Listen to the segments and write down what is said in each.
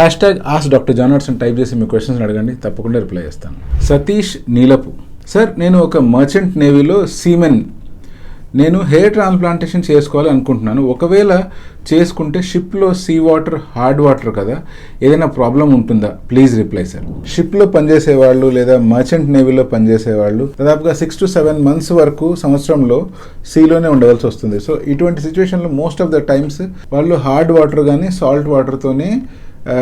#Ask Dr. John Watson type చేసి మీ questions అడగండి, తప్పకుండా రిప్లై చేస్తాను. సతీష్ నీలపు, సార్ నేను ఒక మర్చెంట్ నేవీలో సీమెన్, నేను హెయిర్ ట్రాన్స్ప్లాంటేషన్ చేసుకోవాలి అనుకుంటున్నాను. ఒకవేళ చేసుకుంటే షిప్లో సీ వాటర్ హార్డ్ వాటర్ కదా, ఏదైనా ప్రాబ్లం ఉంటుందా? Please reply sir. షిప్లో పనిచేసేవాళ్ళు లేదా మర్చెంట్ నేవీలో పనిచేసేవాళ్ళు దాదాపుగా 6 to 7 months వరకు సంవత్సరంలో సీలోనే ఉండవలసి వస్తుంది. సో ఇటువంటి సిచ్యువేషన్లో మోస్ట్ ఆఫ్ ద టైమ్స్ వాళ్ళు హార్డ్ వాటర్ కానీ సాల్ట్ వాటర్తోనే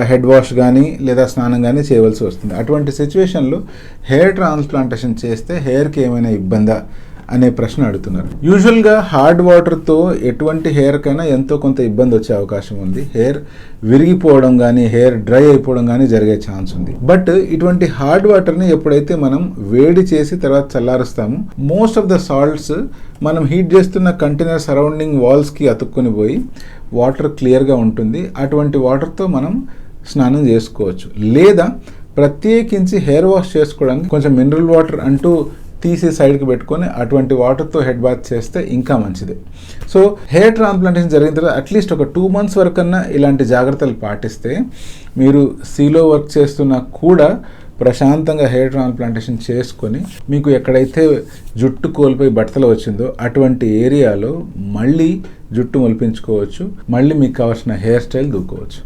హెడ్ వాష్ కానీ లేదా స్నానం కానీ చేయవలసి వస్తుంది. అటువంటి సిచ్యువేషన్లో హెయిర్ ట్రాన్స్ప్లాంటేషన్ చేస్తే హెయిర్కి ఏమైనా ఇబ్బందా అనే ప్రశ్న అడుగుతున్నారు. యూజువల్గా హార్డ్ వాటర్తో ఎటువంటి హెయిర్కైనా ఎంతో కొంత ఇబ్బంది వచ్చే అవకాశం ఉంది. హెయిర్ విరిగిపోవడం కానీ హెయిర్ డ్రై అయిపోవడం కానీ జరిగే ఛాన్స్ ఉంది. బట్ ఇటువంటి హార్డ్ వాటర్ని ఎప్పుడైతే మనం వేడి చేసి తర్వాత చల్లారుస్తామో మోస్ట్ ఆఫ్ ద సాల్ట్స్ మనం హీట్ చేస్తున్న కంటైనర్ సరౌండింగ్ వాల్స్కి అతుక్కొని పోయి వాటర్ క్లియర్గా ఉంటుంది. అటువంటి వాటర్తో మనం స్నానం చేసుకోవచ్చు. లేదా ప్రత్యేకించి హెయిర్ వాష్ చేసుకోవడానికి కొంచెం మినరల్ వాటర్ అంటూ తీసి సైడ్కి పెట్టుకొని అటువంటి వాటర్తో హెడ్ బాత్ చేస్తే ఇంకా మంచిది. సో హెయిర్ ట్రాన్స్ప్లాంటేషన్ జరిగిన తర్వాత అట్లీస్ట్ ఒక 2 months వరకన్నా ఇలాంటి జాగ్రత్తలు పాటిస్తే మీరు సీలో వర్క్ చేస్తున్నా కూడా ప్రశాంతంగా హెయిర్ ట్రాన్స్ప్లాంటేషన్ చేసుకొని మీకు ఎక్కడైతే జుట్టు కోల్పోయి బట్టలు వచ్చిందో అటువంటి ఏరియాలో మళ్ళీ జుట్టు మొలిపించుకోవచ్చు, మళ్ళీ మీకు కావాల్సిన హెయిర్ స్టైల్ దూకోవచ్చు.